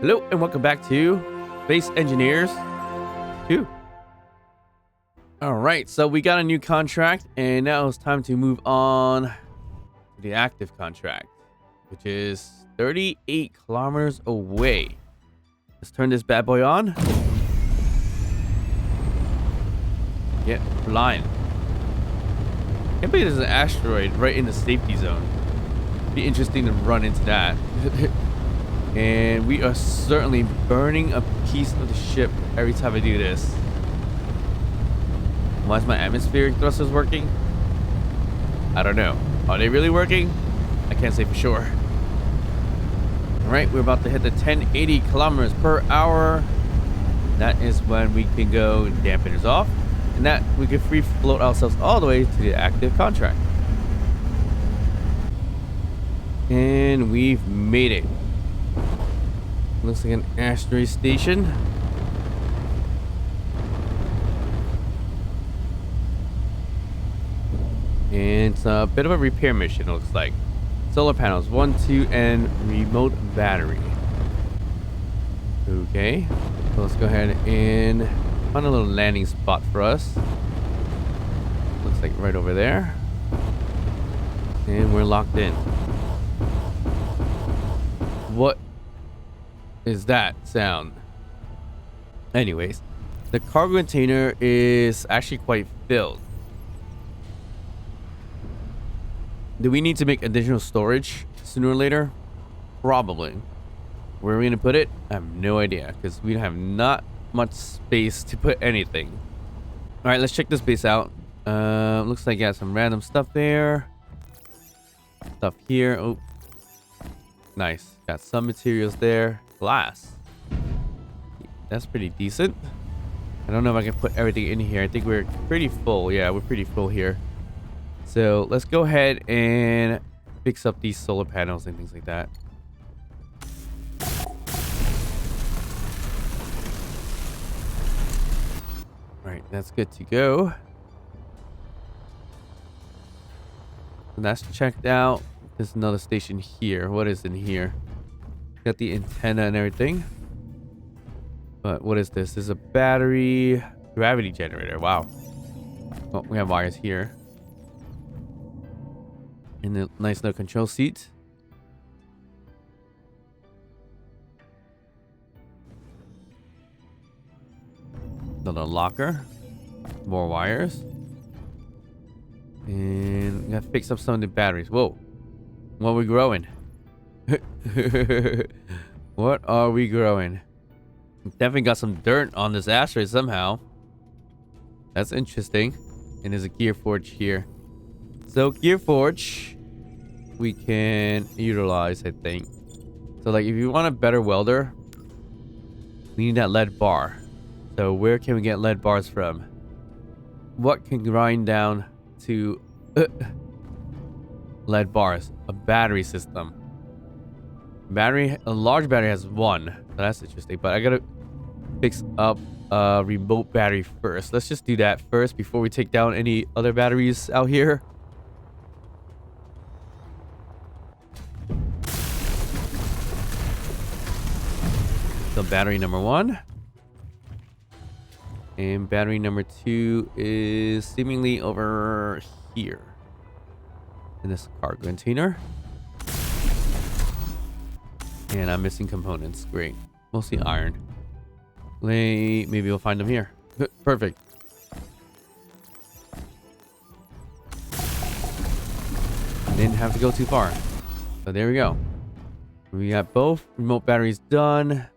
Hello and welcome back to Space Engineers 2. Alright, so we got a new contract and now it's time to move on to the active contract, which is 38 kilometers away. Let's turn this bad boy on. Get flying. Can't believe there's an asteroid right in the safety zone. Be interesting to run into that. And we are certainly burning a piece of the ship every time I do this. Why is my atmospheric thrusters working? I don't know. Are they really working? I can't say for sure. Alright, we're about to hit the 1080 kilometers per hour. That is when we can go dampeners off. And that we can free float ourselves all the way to the active contract. And we've made it. Looks like an asteroid station. And it's a bit of a repair mission, it looks like. Solar panels, 1, 2, and remote battery. Okay. So let's go ahead and find a little landing spot for us. Looks like right over there. And we're locked in. What is that sound? Anyways, the cargo container is actually quite filled. Do we need to make additional storage sooner or later? Probably. Where are we gonna put it? I have no idea because we have not much space to put anything. All right, let's check this base out. Looks like I got some random stuff there. Stuff here. Oh, nice. Got some materials there. Glass. That's pretty decent. I don't know if I can put everything in here. I think we're pretty full. Yeah, we're pretty full here. So let's go ahead and fix up these solar panels and things like that. All right, that's good to go. So that's checked out. There's another station here. What is in here? Got the antenna and everything. But what is this? This is a battery gravity generator. Wow. Oh, we have wires here. And a nice little control seat. Another locker. More wires. And we gotta fix up some of the batteries. Whoa. What are we growing? What are we growing? Definitely got some dirt on this asteroid somehow. That's interesting. And there's a gear forge here. So gear forge we can utilize, I think. So like if you want a better welder, we need that lead bar. So where can we get lead bars from? What can grind down to lead bars? A battery system. A large battery has 1. So that's interesting. But I gotta fix up a remote battery first. Let's just do that first before we take down any other batteries out here. So battery number 1. And battery number 2 is seemingly over here. In this cargo container. And I'm missing components. Great. Mostly iron. Maybe we'll find them here. Perfect. Didn't have to go too far. So there we go. We got both remote batteries done.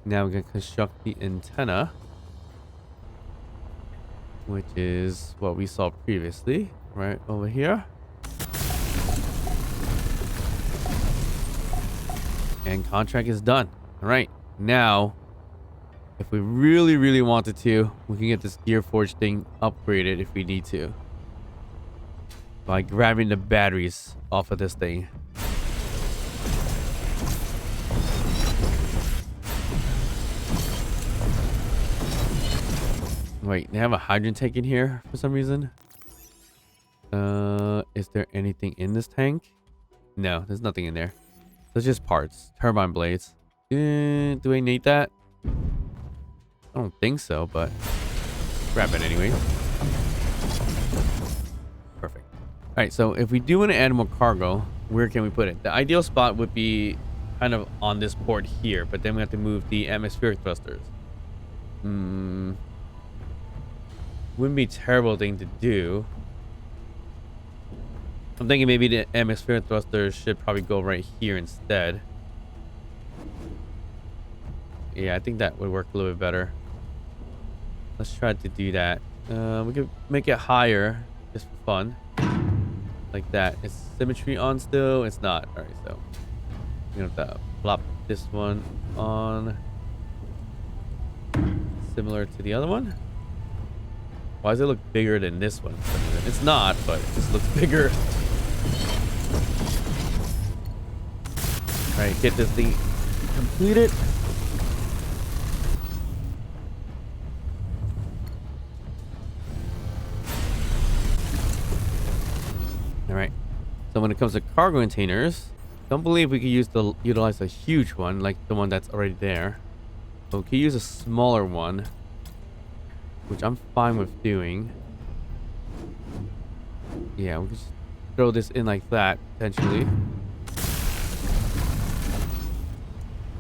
Now we're going to construct the antenna. Which is what we saw previously. Right over here. And contract is done. All right. Now, if we really wanted to, we can get this gear forge thing upgraded if we need to. By grabbing the batteries off of this thing. Wait, they have a hydrogen tank in here for some reason. Is there anything in this tank? No, there's nothing in there. There's just parts. Turbine blades. Do I need that? I don't think so, but grab it anyway. Perfect. All right, so if we do want to add more cargo, where can we put it? The ideal spot would be kind of on this port here, but then we have to move the atmospheric thrusters. Wouldn't be a terrible thing to do. I'm thinking maybe the atmospheric thrusters should probably go right here instead. Yeah, I think that would work a little bit better. Let's try to do that. We could make it higher just for fun. Like that. Is symmetry on still? It's not. Alright, so we're gonna have to plop this one on. Similar to the other one. Why does it look bigger than this one? It's not, but it just looks bigger. Alright, get this thing completed. Alright. So when it comes to cargo containers, don't believe we could utilize a huge one like the one that's already there. But we could use a smaller one, which I'm fine with doing. Yeah, we could just throw this in like that, potentially.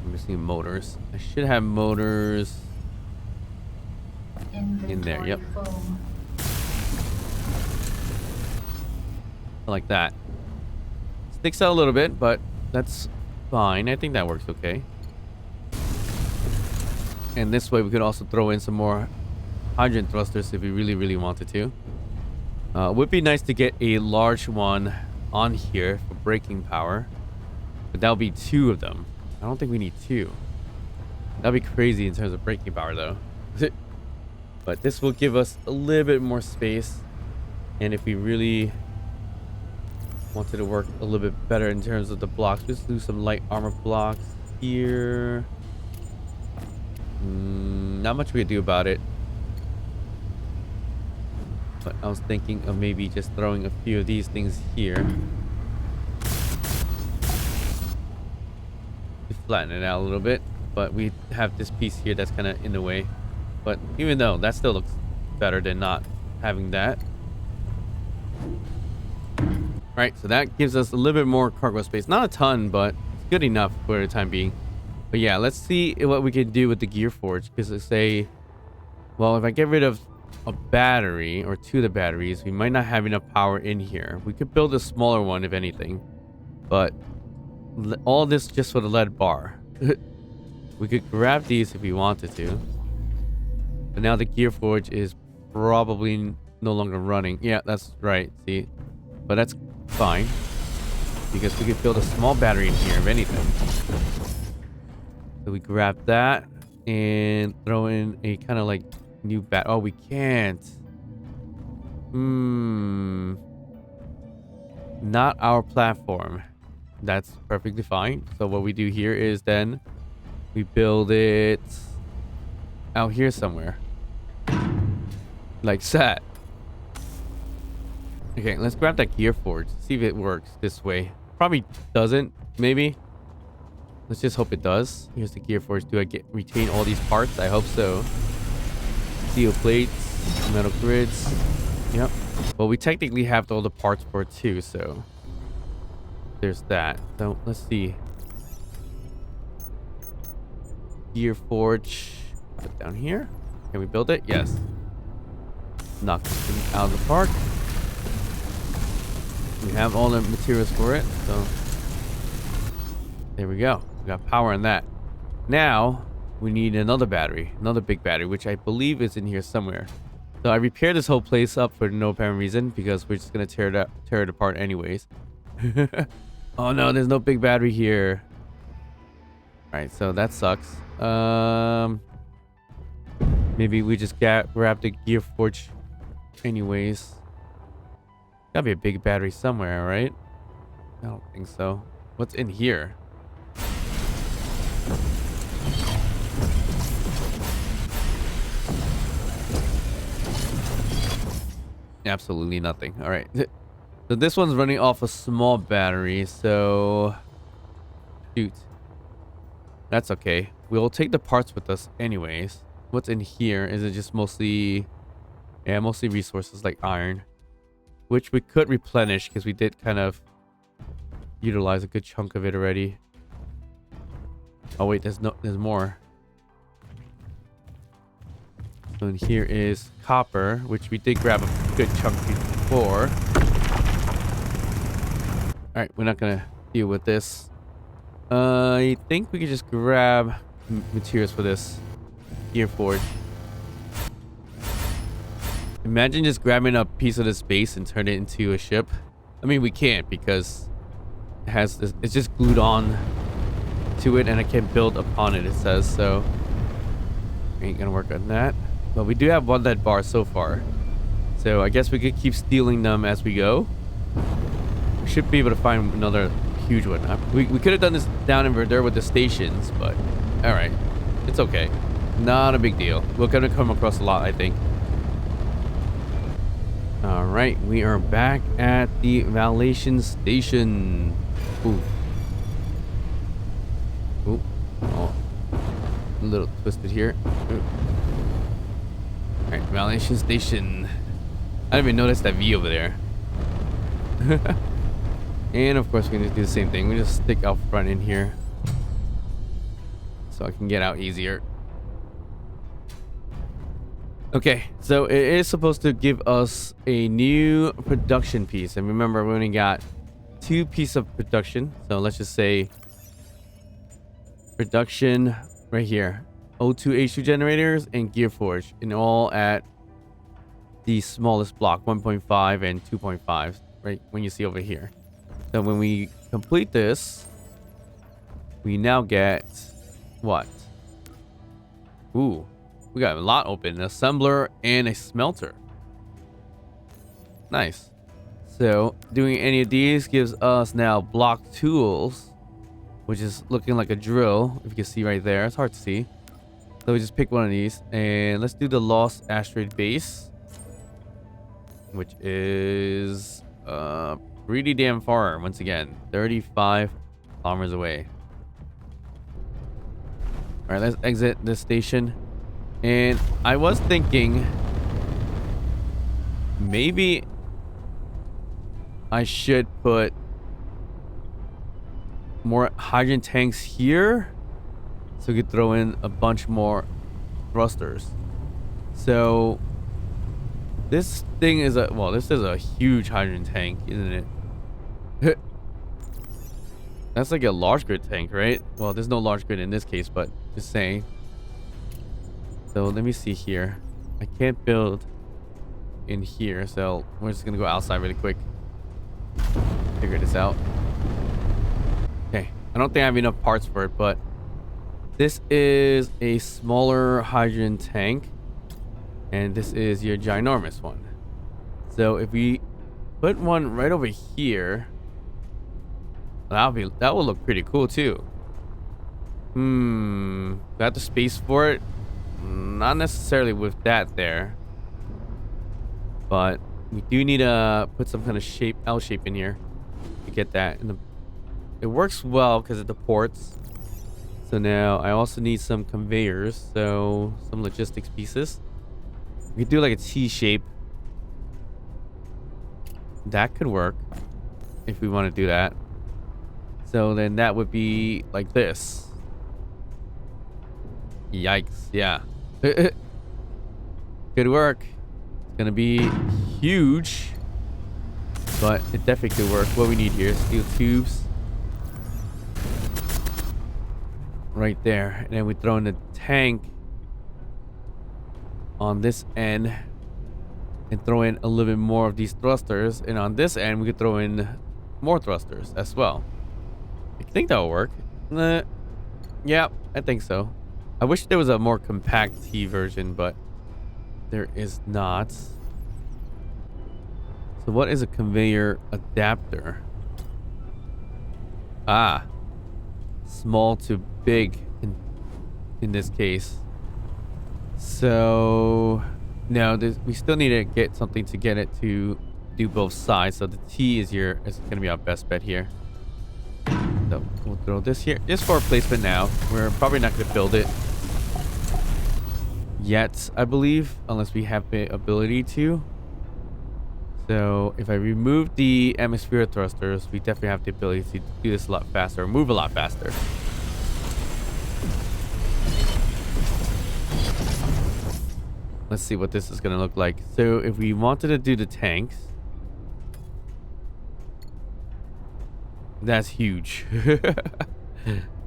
I'm missing motors. I should have motors in there. Yep. Like that. Sticks out a little bit, but that's fine. I think that works okay. And this way we could also throw in some more hydrogen thrusters if we really wanted to. Would be nice to get a large one on here for braking power, but that'll be 2 of them. I don't think we need 2. That'd be crazy in terms of braking power though. But this will give us a little bit more space, and if we really wanted to work a little bit better in terms of the blocks, just do some light armor blocks here. Not much we could do about it. But I was thinking of maybe just throwing a few of these things here to flatten it out a little bit. But we have this piece here that's kind of in the way. But even though that still looks better than not having that. Right, so that gives us a little bit more cargo space. Not a ton, but it's good enough for the time being. But yeah, let's see what we can do with the gear forge. Because let's say, well, if I get rid of a battery or 2 of the batteries, we might not have enough power in here. We could build a smaller one if anything. But all this just for the lead bar. We could grab these if we wanted to. But now the gear forge is probably no longer running. Yeah, that's right. See? But that's fine, because we could build a small battery in here if anything. So we grab that and throw in a kind of like new bat. Oh, we can't. Not our platform. That's perfectly fine. So what we do here is then we build it out here somewhere. Like that. Okay, let's grab that gear forge. See if it works this way. Probably doesn't, maybe. Let's just hope it does. Here's the gear forge. Do I retain all these parts? I hope so. Steel plates, metal grids. Yep. Well, we technically have all the parts for it too, so there's that. So let's see. Gear forge. Put down here. Can we build it? Yes. Knock this thing out of the park. We have all the materials for it, so there we go. We got power on that. Now we need another battery, another big battery, which I believe is in here somewhere. So I repaired this whole place up for no apparent reason, because we're just gonna tear it apart anyways. Oh no, there's no big battery here. All right, so that sucks. Maybe we just grab the gear forge anyways. Gotta be a big battery somewhere, right? I don't think so. What's in here? Absolutely nothing. All right. So this one's running off a small battery, so shoot. That's okay. We'll take the parts with us anyways. What's in here? Is it just mostly... Yeah, mostly resources like iron. Which we could replenish because we did kind of utilize a good chunk of it already. Oh wait, there's more. So in here is copper, which we did grab a good chunk before. Alright, we're not gonna deal with this. I think we could just grab materials for this gear forge. Imagine just grabbing a piece of this base and turn it into a ship. I mean, we can't because it has this, it's just glued on to it and I can't build upon it, it says. So ain't gonna work on that. But we do have one lead bar so far. So I guess we could keep stealing them as we go. We should be able to find another huge one. We could have done this down in Verdure with the stations, but alright. It's okay. Not a big deal. We're gonna come across a lot, I think. Alright, we are back at the Valation Station. Ooh. Ooh. Oh. A little twisted here. Alright, Valation Station. I didn't even notice that V over there. And of course, we're going to do the same thing. We just stick out front in here so I can get out easier. Okay, so it is supposed to give us a new production piece. And remember, we only got 2 pieces of production. So let's just say production right here. O2H2 generators and Gear Forge. And all at the smallest block, 1.5 and 2.5. Right, when you see over here. So when we complete this, we now get what? Ooh, we got a lot open. An assembler and a smelter. Nice. So doing any of these gives us now block tools, which is looking like a drill. If you can see right there, it's hard to see. So we just pick one of these and let's do the Lost Asteroid Base, which is pretty damn far. Once again, 35 kilometers away. All right, let's exit this station. And I was thinking maybe I should put more hydrogen tanks here so we could throw in a bunch more thrusters. So this thing is a, well, this is a huge hydrogen tank, isn't it? That's like a large grid tank, right? Well, there's no large grid in this case, but just saying. So let me see here. I can't build in here, so we're just gonna go outside really quick. Figure this out. Okay, I don't think I have enough parts for it, but this is a smaller hydrogen tank. And this is your ginormous one. So if we put one right over here, that will look pretty cool too. Got the space for it? Not necessarily with that there, but we do need to put some kind of shape, L shape in here to get that. And it works well because of the ports. So now I also need some conveyors, so some logistics pieces. We could do like a T shape. That could work if we want to do that. So then that would be like this. Yikes. Yeah. Good work. It's going to be huge, but it definitely could work. What we need here is steel tubes. Right there. And then we throw in the tank on this end and throw in a little bit more of these thrusters, and on this end we could throw in more thrusters as well. I think that will work. Yeah, I think so. I wish there was a more compact T version, but there is not. So what is a conveyor adapter? Ah, small to big in this case. So no, we still need to get something to get it to do both sides. So the T is going to be our best bet here. So So we'll throw this here just for placement now. We're probably not going to build it yet, I believe, unless we have the ability to. So if I remove the atmosphere thrusters, we definitely have the ability to do this a lot faster, move a lot faster. Let's see what this is going to look like. So if we wanted to do the tanks, that's huge.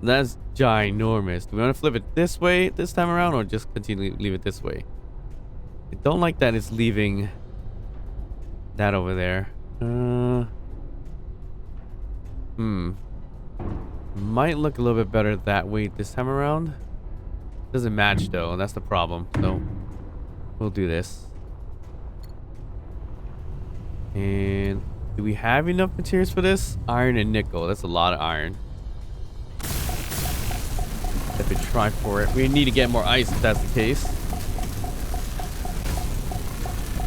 That's ginormous. Do we want to flip it this way this time around, or just continue to leave it this way? I don't like that it's leaving that over there. Might look a little bit better that way this time around. Doesn't match though, and that's the problem. So we'll do this. And do we have enough materials for this? Iron and nickel. That's a lot of iron. Have to try for it. We need to get more ice if that's the case.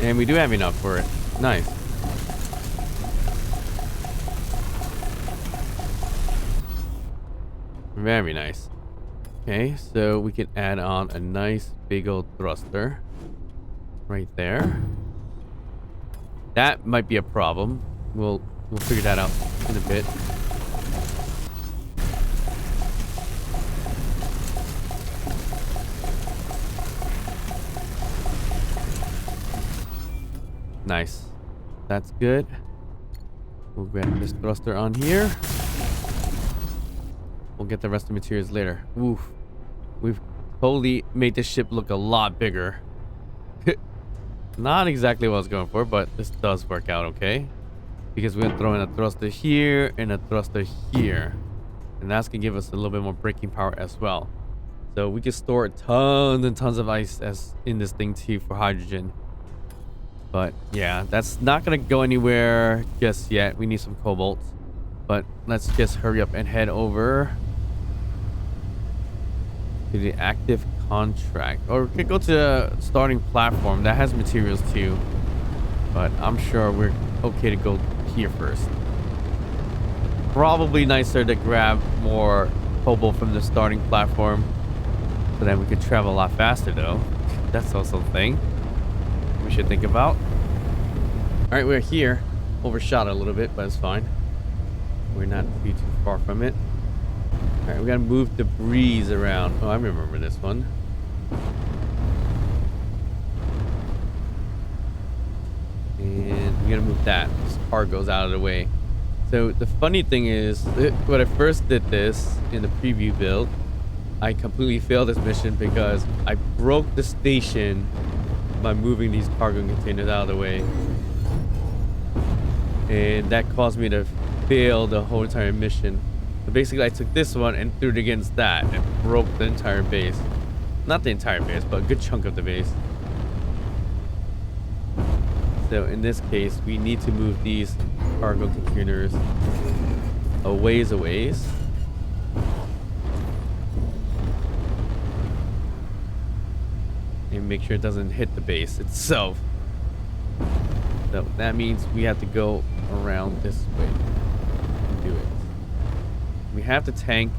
And we do have enough for it. Nice. Very nice. Okay, so we can add on a nice big old thruster right there. That might be a problem. We'll figure that out in a bit. Nice. That's good. We'll grab this thruster on here. We'll get the rest of the materials later. Oof. We've totally made this ship look a lot bigger. Not exactly what I was going for, but this does work out okay. Because we're going to throw in a thruster here and a thruster here. And that's going to give us a little bit more braking power as well. So we can store tons and tons of ice as in this thing too for hydrogen. But yeah, that's not going to go anywhere just yet. We need some cobalt. But let's just hurry up and head over to the active contract. Or we could go to the starting platform. That has materials too. But I'm sure we're okay to go here first. Probably nicer to grab more cobalt from the starting platform. So then we could travel a lot faster though. That's also a thing we should think about. Alright, we're here. Overshot a little bit, but it's fine. We're not too far from it. Alright, we gotta move the breeze around. Oh, I remember this one. And we gotta move that. This car goes out of the way. So the funny thing is, when I first did this in the preview build, I completely failed this mission because I broke the station by moving these cargo containers out of the way. And that caused me to fail the whole entire mission. So basically I took this one and threw it against that and broke the entire base. Not the entire base, but a good chunk of the base. So in this case, we need to move these cargo containers a ways. And make sure it doesn't hit the base itself. So that means we have to go around this way and do it. We have the tank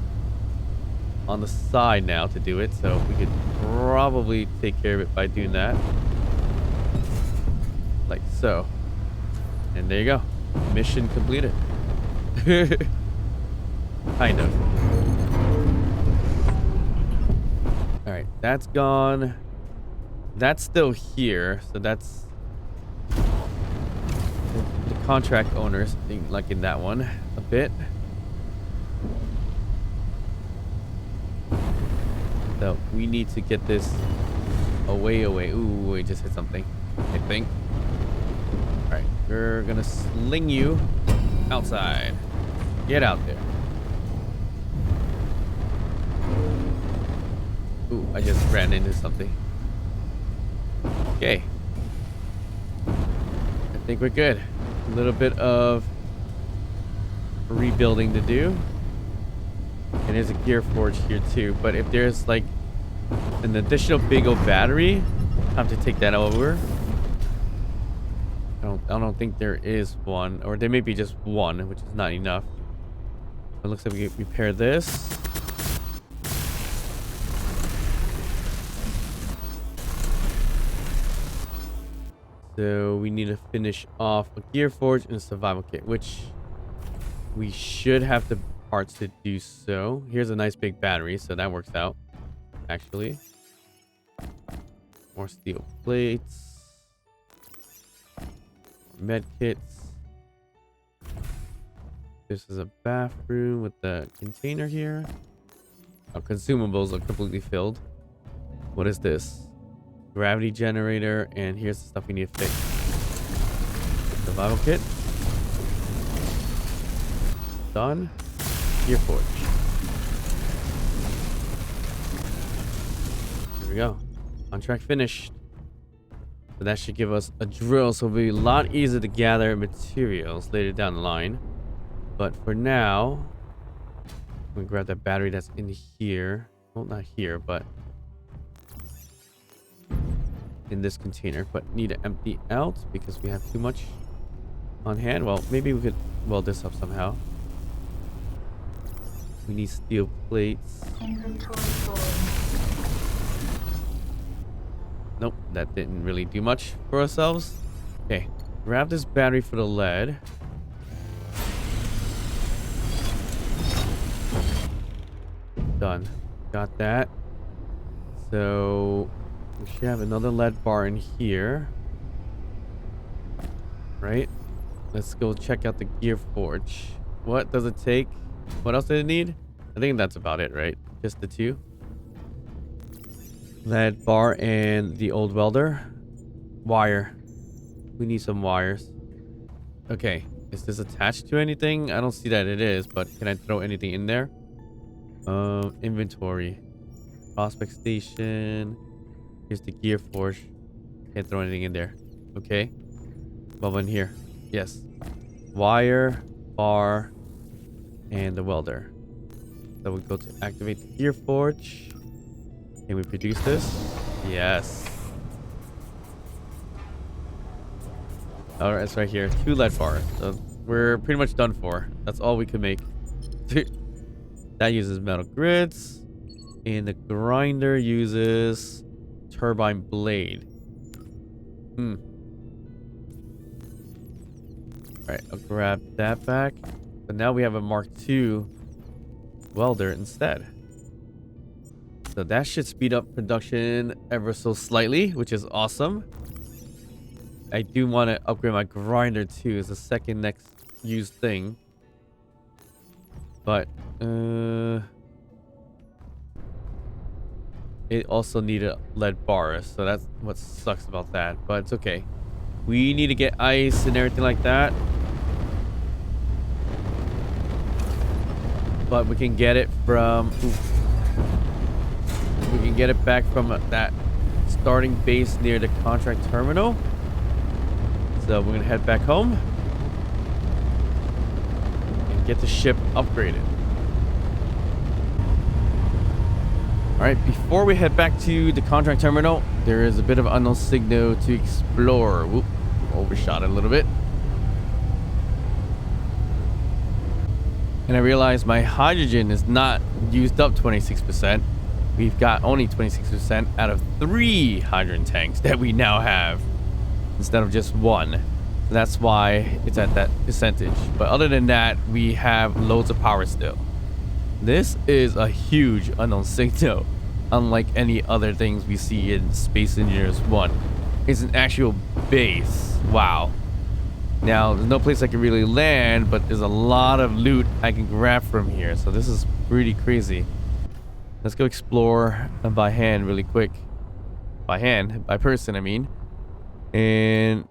on the side now to do it, so we could probably take care of it by doing that. Like so. And there you go. Mission completed. Kind of. Alright, that's gone. That's still here, so that's the contract owners, I think, like in that one a bit. So we need to get this away. Ooh, we just hit something, I think. All right, we're gonna sling you outside. Get out there. Ooh, I just ran into something. Okay. I think we're good. A little bit of rebuilding to do. And there's a gear forge here too. But if there's like an additional big old battery, I have to take that over. I don't think there is one. Or there may be just one, which is not enough. It looks like we can repair this. So we need to finish off a gear forge and a survival kit, which we should have the parts to do so. Here's a nice big battery, so that works out, actually. More steel plates. More med kits. This is a bathroom with the container here. Our consumables are completely filled. What is this? Gravity generator, and here's the stuff we need to fix. Survival kit. Done. Gear forge. Here we go. Contract finished. So that should give us a drill, so it'll be a lot easier to gather materials later down the line. But for now, I'm gonna grab that battery that's in here. Well, not here, but in this container. But need to empty out because we have too much on hand. Well, maybe we could weld this up somehow. We need steel plates. Nope, that didn't really do much for ourselves. Okay, grab this battery for the lead. Done. Got that. So we should have another lead bar in here. Right? Let's go check out the gear forge. What does it take? What else did it need? I think that's about it, right? Just the two. Lead bar and the old welder. Wire. We need some wires. Okay. Is this attached to anything? I don't see that it is, but can I throw anything in there? Inventory. Prospect station. Here's the gear forge. Can't throw anything in there. Okay. Above in here. Yes. Wire, bar, and the welder. So we go to activate the gear forge. Can we produce this? Yes. Alright, it's right here. 2 lead bars. So we're pretty much done for. That's all we can make. That uses metal grids. And the grinder uses turbine blade. Alright, I'll grab that back. But now we have a Mark II welder instead. So that should speed up production ever so slightly, which is awesome. I do want to upgrade my grinder too as a second next used thing. But it also needed lead bars, so that's what sucks about that. But it's okay. We need to get ice and everything like that. But we can get it from... we can get it back from that starting base near the contract terminal. So we're going to head back home. And get the ship upgraded. Alright, before we head back to the contract terminal, there is a bit of unknown signal to explore. Whoop, overshot it a little bit. And I realized my hydrogen is not used up 26%. We've got only 26% out of 3 hydrogen tanks that we now have instead of just 1. So that's why it's at that percentage. But other than that, we have loads of power still. This is a huge unknown signal, unlike any other things we see in Space Engineers 1. It's an actual base. Wow. Now, there's no place I can really land, but there's a lot of loot I can grab from here. So this is pretty crazy. Let's go explore by hand really quick. By hand, by person, I mean. And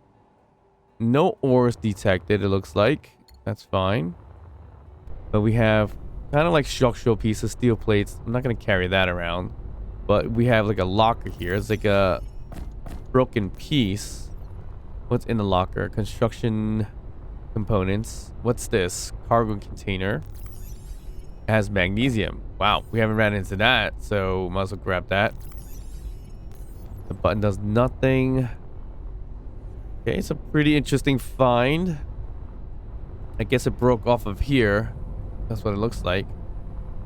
no ores detected, it looks like. That's fine. But we have kind of like structural pieces, steel plates. I'm not going to carry that around. But we have like a locker here. It's like a broken piece. What's in the locker? Construction components. What's this? Cargo container. It has magnesium. Wow, we haven't ran into that, so might as well grab that. The button does nothing. Okay, it's a pretty interesting find. I guess it broke off of here. That's what it looks like.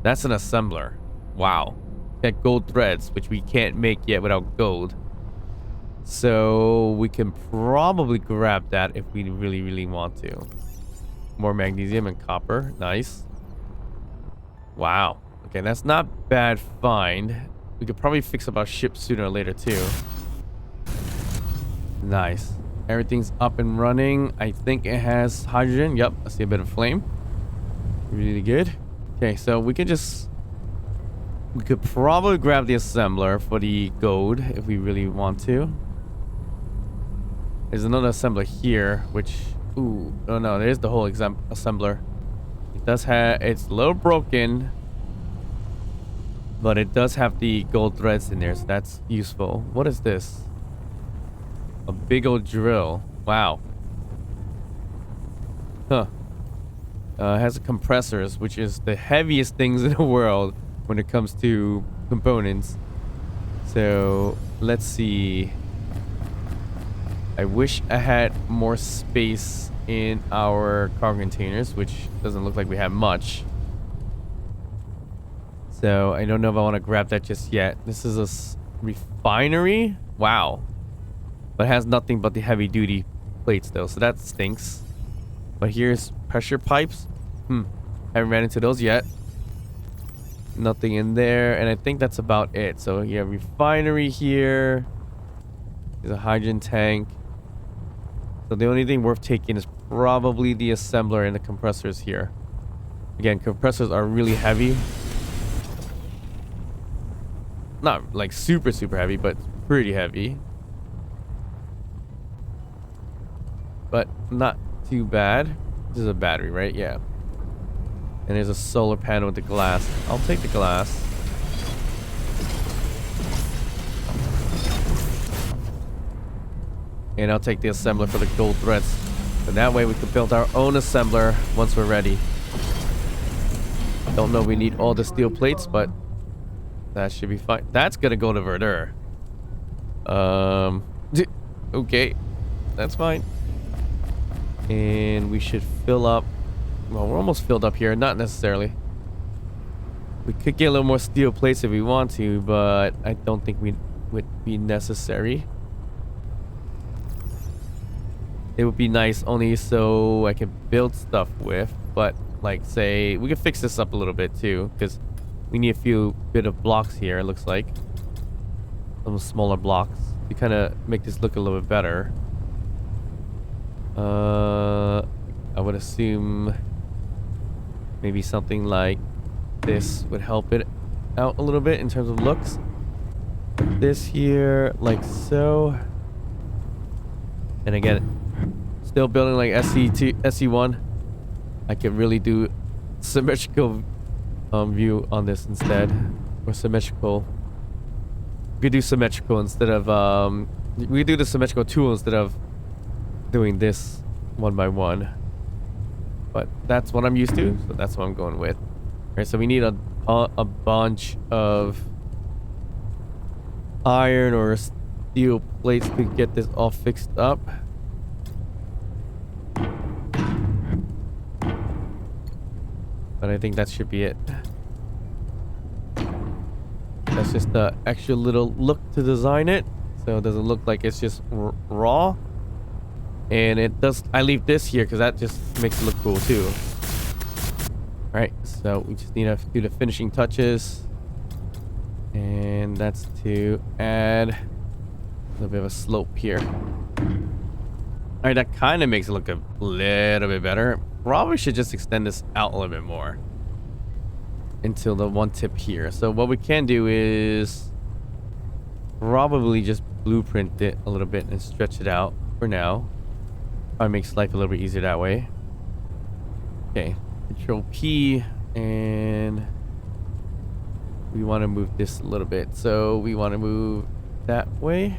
That's an assembler. Wow. Got gold threads, which we can't make yet without gold. So we can probably grab that if we really, really want to. More magnesium and copper. Nice. Wow. Okay, that's not bad find. We could probably fix up our ship sooner or later too. Nice. Everything's up and running. I think it has hydrogen. Yep, I see a bit of flame. Really good. Okay, so we could probably grab the assembler for the gold if we really want to. There's another assembler here, which... Ooh, oh no, there's the whole assembler. It does have... It's a little broken, but it does have the gold threads in there, so that's useful. What is this? A big old drill. Wow. Huh. It has compressors, which is the heaviest things in the world when it comes to components. So, let's see. I wish I had more space in our cargo containers, which doesn't look like we have much. So, I don't know if I want to grab that just yet. This is a refinery? Wow. But it has nothing but the heavy duty plates though, so that stinks. But here's pressure pipes. Haven't ran into those yet. Nothing in there, and I think that's about it. So you have refinery here. There's a hydrogen tank. So the only thing worth taking is probably the assembler and the compressors here. Again, compressors are really heavy. Not like super heavy, but pretty heavy. But not too bad. This is a battery, right? Yeah. And there's a solar panel with the glass. I'll take the glass. And I'll take the assembler for the gold threads. So that way we can build our own assembler once we're ready. Don't know if we need all the steel plates, but that should be fine. That's gonna go to Verdure. Okay. That's fine. And we should fill up. Well, we're almost filled up here. Not necessarily. We could get a little more steel plates if we want to, but I don't think we would be necessary. It would be nice only so I can build stuff with. But, like, say, we could fix this up a little bit too, because we need a few bit of blocks here, it looks like. Some smaller blocks to kind of make this look a little bit better. I would assume maybe something like this would help it out a little bit in terms of looks. This here, like so. And again, still building like SE2, SE1. I could really do symmetrical view on this instead, or symmetrical. We could do symmetrical instead of we could do the symmetrical tool instead of doing this one by one. But that's what I'm used to, so that's what I'm going with. Alright, so we need a bunch of iron or steel plates to get this all fixed up. But I think that should be it. That's just the extra little look to design it, so it doesn't look like it's just raw. And it does. I leave this here because that just makes it look cool too. All right, so we just need to do the finishing touches, and that's to add a little bit of a slope here. All right, that kind of makes it look a little bit better. Probably should just extend this out a little bit more until the one tip here. So what we can do is probably just blueprint it a little bit and stretch it out for now. Probably makes life a little bit easier that way. Okay, Control P, and we want to move this a little bit. So we want to move that way,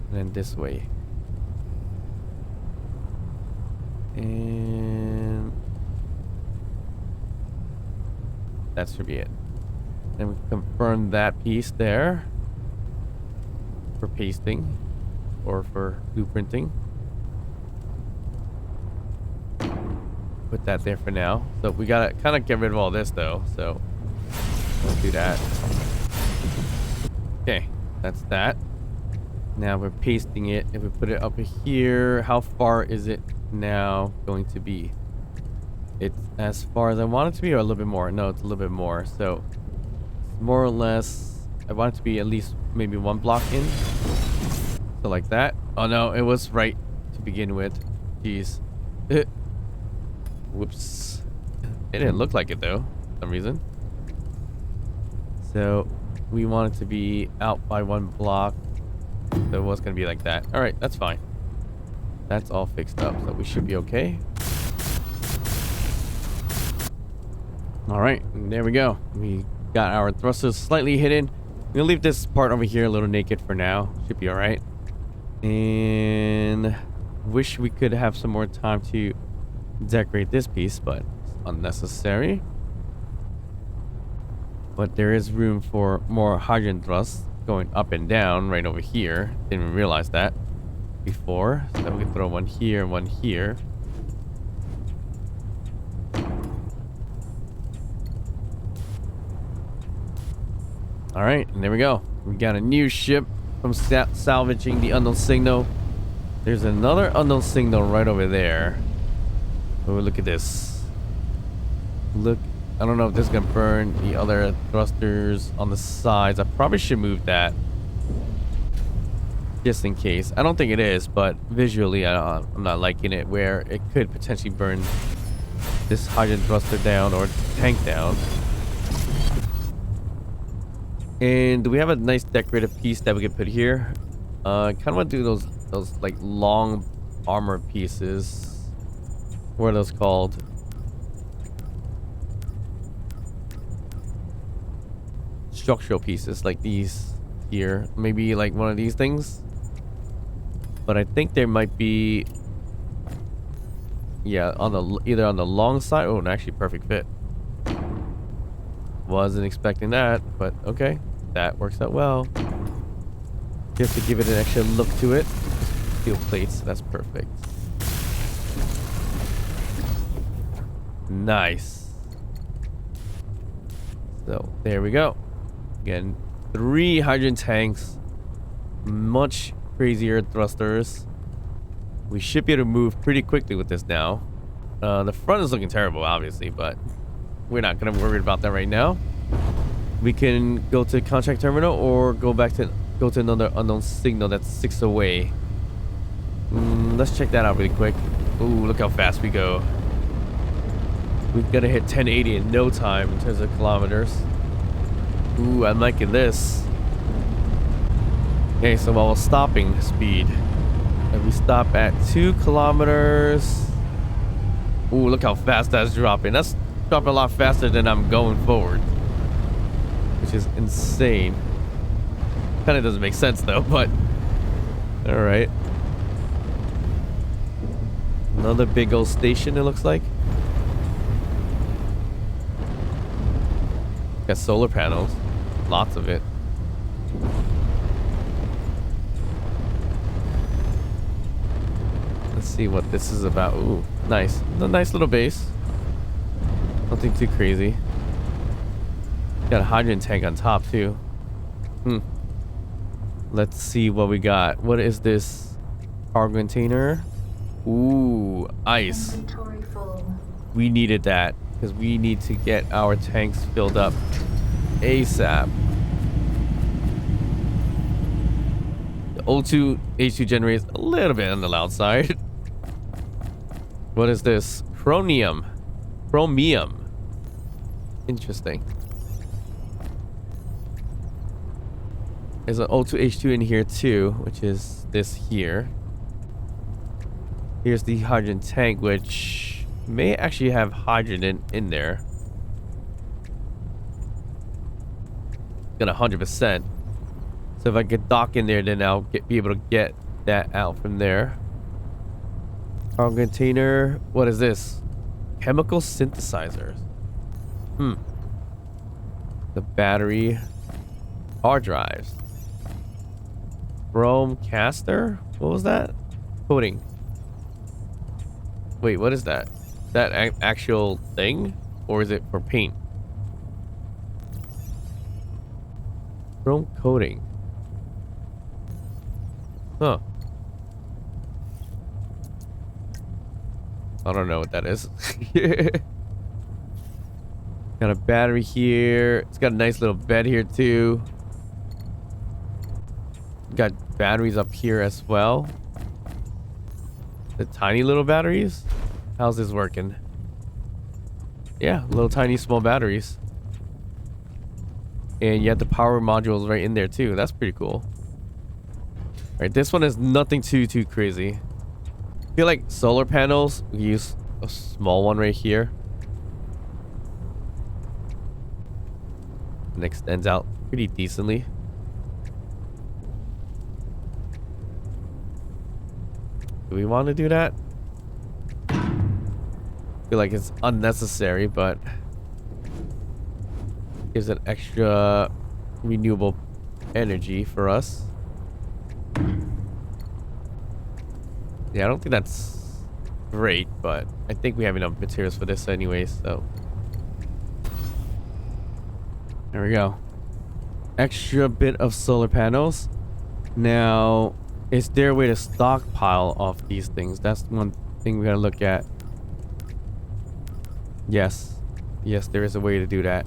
and then this way. And that should be it. Then we confirm that piece there for pasting or for blueprinting. put that there for now. So we gotta kind of get rid of all this though. So let's do that. Okay, that's that. Now we're pasting it. If we put it up here, how far is it now going to be? It's as far as I want it to be, or a little bit more? No, it's a little bit more. So more or less, I want it to be at least maybe 1 block in. So like that. Oh no, it was right to begin with. Jeez. Whoops. It didn't look like it though, for some reason. So we want it to be out by 1 block. So it was going to be like that. All right, that's fine. That's all fixed up, so we should be okay. All right, there we go. We got our thrusters slightly hidden. We'll leave this part over here a little naked for now. Should be all right. And wish we could have some more time to decorate this piece, but it's unnecessary. But there is room for more hydrogen thrusts going up and down right over here. Didn't even realize that before. So we can throw one here and one here. All right, and there we go. We got a new ship from salvaging the unknown signal. There's another unknown signal right over there. Oh, look at this. Look, I don't know if this is gonna burn the other thrusters on the sides. I probably should move that just in case. I don't think it is, but visually I'm not liking it, where it could potentially burn this hydrogen thruster down or tank down. And do we have a nice decorative piece that we could put here? I kind of want to do those like long armor pieces. What are those called? Structural pieces like these here. Maybe like one of these things. But I think there might be, yeah, on the either on the long side. Oh, actually perfect fit. Wasn't expecting that, but okay. That works out well. Just to give it an extra look to it. Steel plates, that's perfect. Nice. So there we go. Again, 3 hydrogen tanks. Much crazier thrusters. We should be able to move pretty quickly with this now. The front is looking terrible, obviously, but we're not going to worry about that right now. We can go to contract terminal or go to another unknown signal that's 6 away. Let's check that out really quick. Ooh, look how fast we go. We're gonna hit 1080 in no time in terms of kilometers. Ooh, I'm liking this. Okay, so while stopping speed, if we stop at 2 kilometers. Ooh, look how fast that's dropping. That's dropping a lot faster than I'm going forward, which is insane. Kind of doesn't make sense though, but all right. Another big old station, it looks like. Got solar panels, lots of it. Let's see what this is about. Ooh, nice. A nice little base. Nothing too crazy. Got a hydrogen tank on top too. Let's see what we got. What is this? Cargo container. Ooh, ice. We needed that because we need to get our tanks filled up ASAP. The O2 H2 generator is a little bit on the loud side. What is this? Chromium. Interesting. There's an O2 H2 in here too, which is this here. Here's the hydrogen tank, which may actually have hydrogen in there. Got 100%. So if I could dock in there, then I'll be able to get that out from there. Cargo container. What is this? Chemical synthesizers. The battery. Hard drives. Chrome caster? What was that? Coating. Wait, what is that? that actual thing? Or is it for paint? Chrome coating. Huh. I don't know what that is. Got a battery here. It's got a nice little bed here too. Got batteries up here as well. The tiny little batteries? How's this working? Yeah, little tiny small batteries. And you have the power modules right in there too. That's pretty cool. Alright, this one is nothing too crazy. I feel like solar panels, we use a small one right here. And extends out pretty decently. Do we want to do that? I feel like it's unnecessary, but gives an extra renewable energy for us. Yeah, I don't think that's great, but I think we have enough materials for this anyway, so there we go. Extra bit of solar panels. Now, is there a way to stockpile off these things? That's one thing we gotta look at. Yes. Yes, there is a way to do that.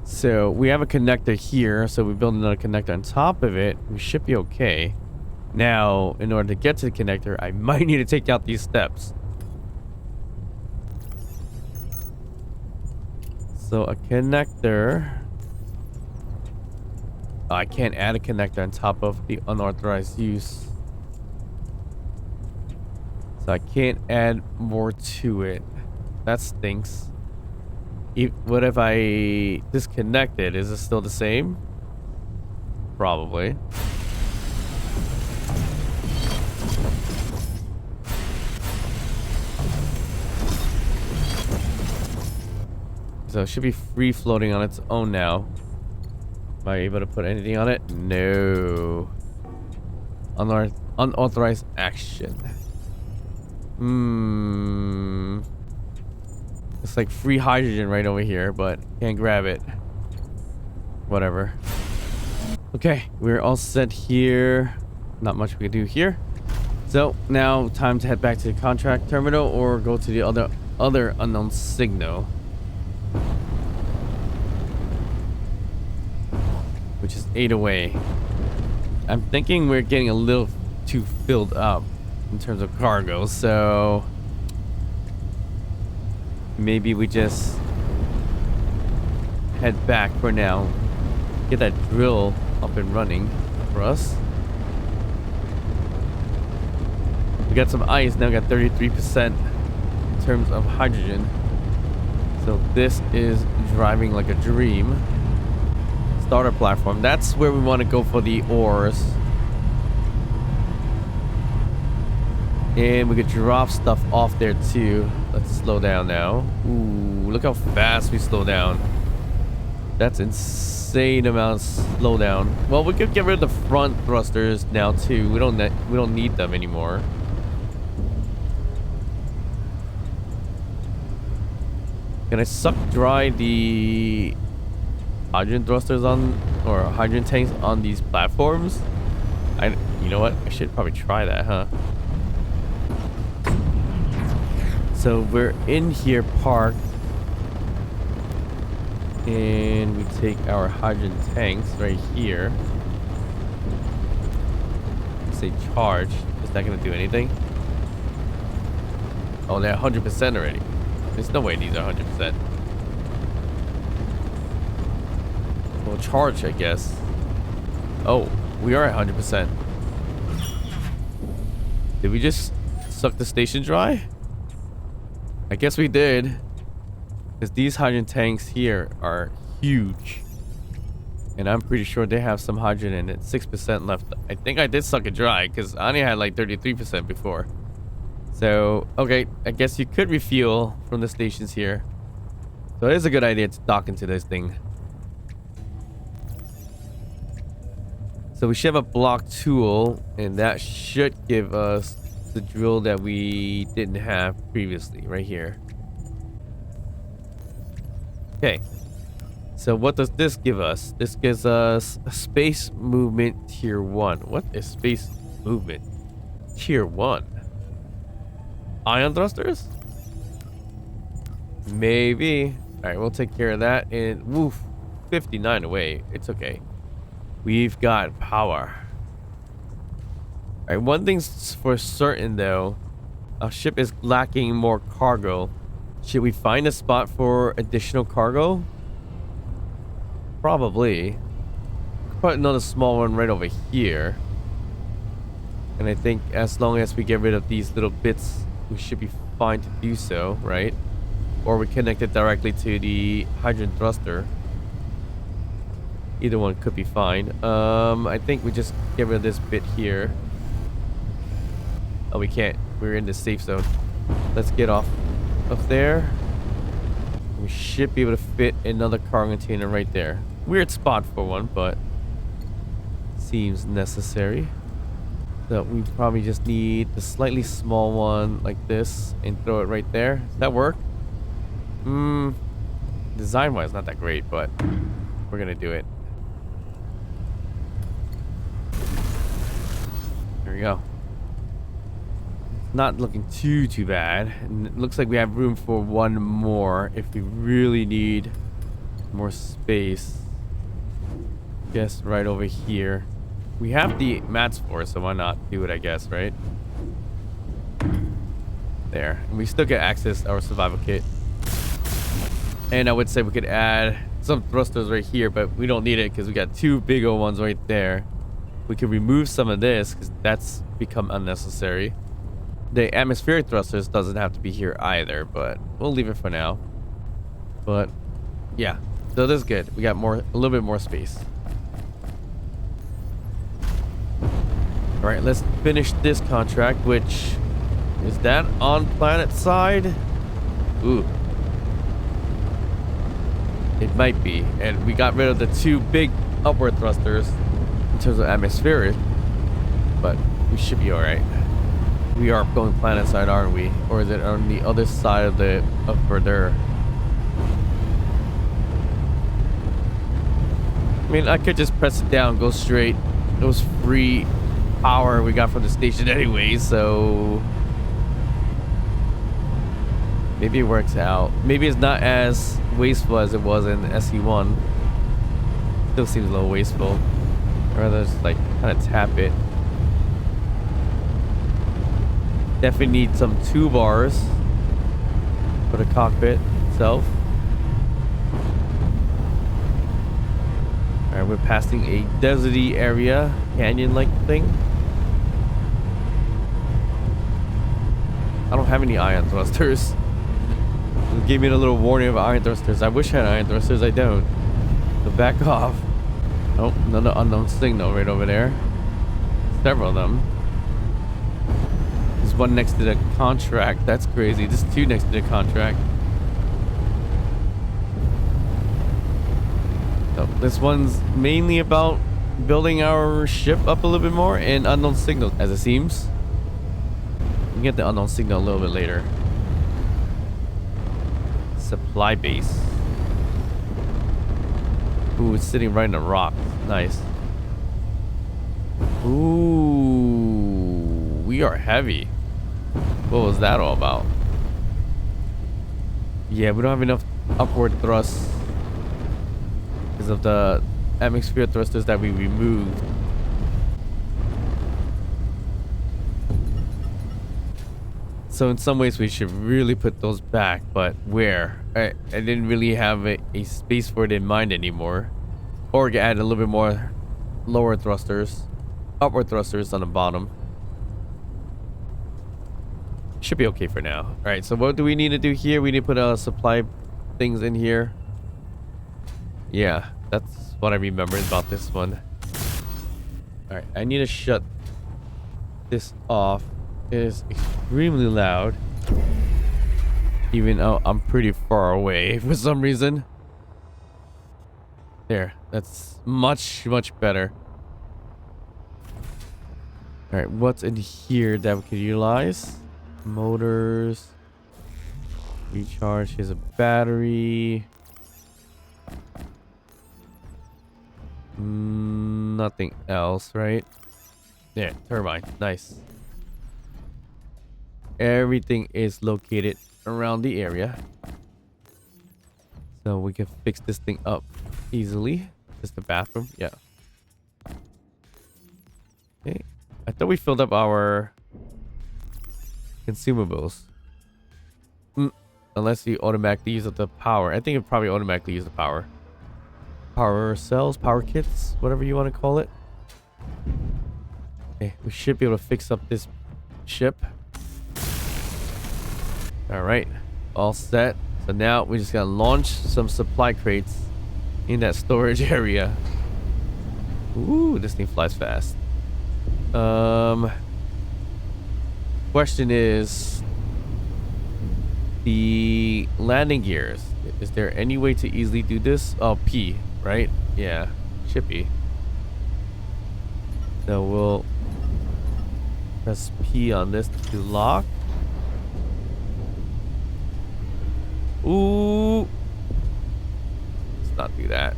So, we have a connector here, so we build another connector on top of it. We should be okay. Now, in order to get to the connector, I might need to take out these steps. So, a connector... I can't add a connector on top of the unauthorized use. So I can't add more to it. That stinks. What if I disconnect it? Is it still the same? Probably. So it should be free floating on its own now. Am I able to put anything on it? No. Unauthorized action. It's like free hydrogen right over here, but can't grab it. Whatever. Okay, we're all set here. Not much we can do here. So now time to head back to the contract terminal or go to the other unknown signal, which is 8 away. I'm thinking we're getting a little too filled up in terms of cargo, so maybe we just head back for now. Get that drill up and running for us. We got some ice, now we got 33% in terms of hydrogen. So this is driving like a dream. Starter platform. That's where we want to go for the ores. And we could drop stuff off there too. Let's slow down now. Ooh, look how fast we slow down. That's insane amount of slowdown. Well, we could get rid of the front thrusters now too. We don't need them anymore. Can I suck dry the hydrogen thrusters on, or hydrogen tanks on these platforms? You know what? I should probably try that, huh? So we're in here parked, and we take our hydrogen tanks right here. Say charge. Is that gonna do anything? Oh, they're 100% already. There's no way these are 100%. Well, charge, I guess. Oh, we are at 100%. Did we just suck the station dry? I guess we did. Because these hydrogen tanks here are huge. And I'm pretty sure they have some hydrogen in it. 6% left. I think I did suck it dry because I only had like 33% before. So, okay, I guess you could refuel from the stations here. So it is a good idea to dock into this thing. So we should have a block tool, and that should give us the drill that we didn't have previously, right here. Okay. So what does this give us? This gives us a space movement tier 1. What is space movement tier 1? Ion thrusters? Maybe. Alright, we'll take care of that. And woof, 59 away. It's okay. We've got power. Alright, one thing's for certain though. Our ship is lacking more cargo. Should we find a spot for additional cargo? Probably. Put another small one right over here. And I think as long as we get rid of these little bits, we should be fine to do so, right? Or we connect it directly to the hydrogen thruster. Either one could be fine. I think we just get rid of this bit here. Oh, we can't. We're in the safe zone. Let's get off of there. We should be able to fit another cargo container right there. Weird spot for one, but seems necessary. So we probably just need the slightly small one like this and throw it right there. Does that work? Design-wise, not that great, but we're gonna do it. There we go. Not looking too bad, and it looks like we have room for one more if we really need more space. Guess right over here. We have the mats for it, so why not do it, I guess, right? There. And we still get access to our survival kit. And I would say we could add some thrusters right here, but we don't need it because we got two big old ones right there. We could remove some of this because that's become unnecessary. The atmospheric thrusters doesn't have to be here either, but we'll leave it for now. But yeah, so this is good. We got a little bit more space. All right, let's finish this contract, which is that on planet side? Ooh. It might be. And we got rid of the two big upward thrusters in terms of atmospheric, but we should be all right. We are going planet side, aren't we? Or is it on the other side of the further? I mean, I could just press it down, go straight. It was free power we got from the station anyway, so maybe it works out. Maybe it's not as wasteful as it was in SE1. Still seems a little wasteful. I'd rather just like kind of tap it. Definitely need some 2 bars for the cockpit itself. Alright, we're passing a deserty area, canyon-like thing. I don't have any ion thrusters. It gave me a little warning of ion thrusters. I wish I had ion thrusters, I don't. So back off. Oh, another unknown signal right over there. Several of them. There's one next to the contract. That's crazy. There's 2 next to the contract. So this one's mainly about building our ship up a little bit more and unknown signals, as it seems. We can get the unknown signal a little bit later. Supply base. Ooh, it's sitting right in a rock. Nice. Ooh, we are heavy. What was that all about? Yeah, we don't have enough upward thrust because of the atmosphere thrusters that we removed. So in some ways we should really put those back, but where? I didn't really have a space for it in mind anymore. Or add a little bit more lower thrusters, upward thrusters on the bottom. Should be okay for now. All right, so what do we need to do here? We need to put supply things in here. Yeah, that's what I remember about this one. All right, I need to shut this off. It is extremely loud, even though I'm pretty far away for some reason. There, that's much better. All right, what's in here that we could utilize? Motors, recharge. Here's a battery. Nothing else, right? There, turbine. Nice. Everything is located around the area. So we can fix this thing up easily. Just the bathroom. Yeah. Okay. I thought we filled up our consumables. Unless you automatically use up the power. I think it probably automatically use the power. Power cells, power kits, whatever you want to call it. Okay, we should be able to fix up this ship. Alright, all set. So now we just gotta launch some supply crates in that storage area. Ooh, this thing flies fast. Question is the landing gears. Is there any way to easily do this? Oh, P, right? Yeah, Shippy. So we'll press P on this to lock. Ooh. Let's not do that.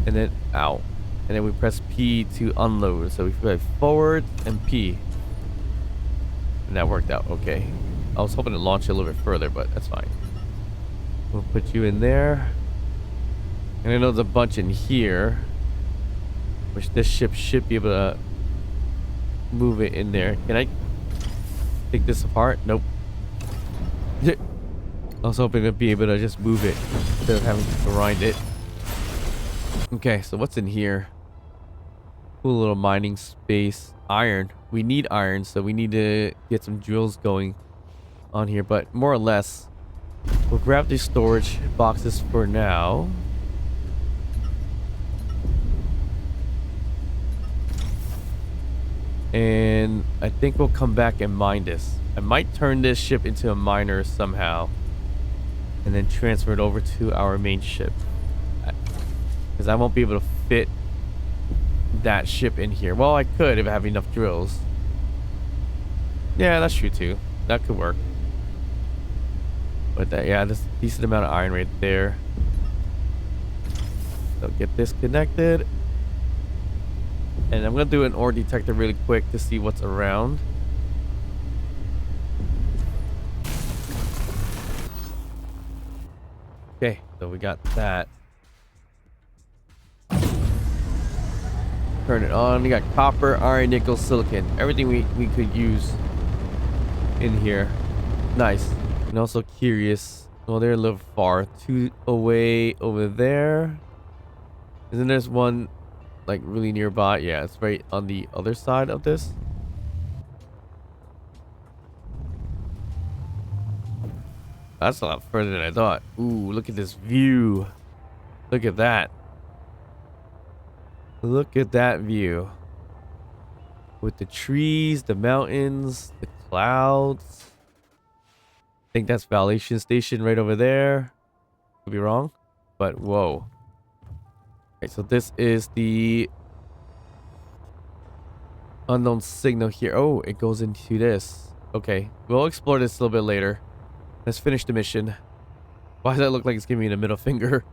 And then, ow. And then we press P to unload. So we put forward and P. And that worked out okay. I was hoping to launch it a little bit further, but that's fine. We'll put you in there. And I know there's a bunch in here, which this ship should be able to move it in there. Can I take this apart? Nope. I was hoping to be able to just move it instead of having to grind it. Okay, so what's in here? Cool little mining space. Iron. We need iron, so we need to get some drills going on here. But more or less, we'll grab these storage boxes for now. And I think we'll come back and mine this. I might turn this ship into a miner somehow. And then transfer it over to our main ship. Because I won't be able to fit that ship in here. Well, I could if I have enough drills. Yeah, that's true too. That could work. But that, yeah, there's a decent amount of iron right there. So get this connected. And I'm going to do an ore detector really quick to see what's around. Okay, so we got that. Turn it on. We got copper, iron, nickel, silicon. Everything we could use in here. Nice. And also curious. Well, they're a little far. Two away over there. Isn't there one like really nearby? Yeah, it's right on the other side of this. That's a lot further than I thought. Ooh, look at this view. Look at that. Look at that view. With the trees, the mountains, the clouds. I think that's validation station right over there. Could be wrong, but whoa. Okay, so this is the unknown signal here. Oh, it goes into this. Okay, we'll explore this a little bit later. Let's finish the mission. Why does that look like it's giving me the middle finger?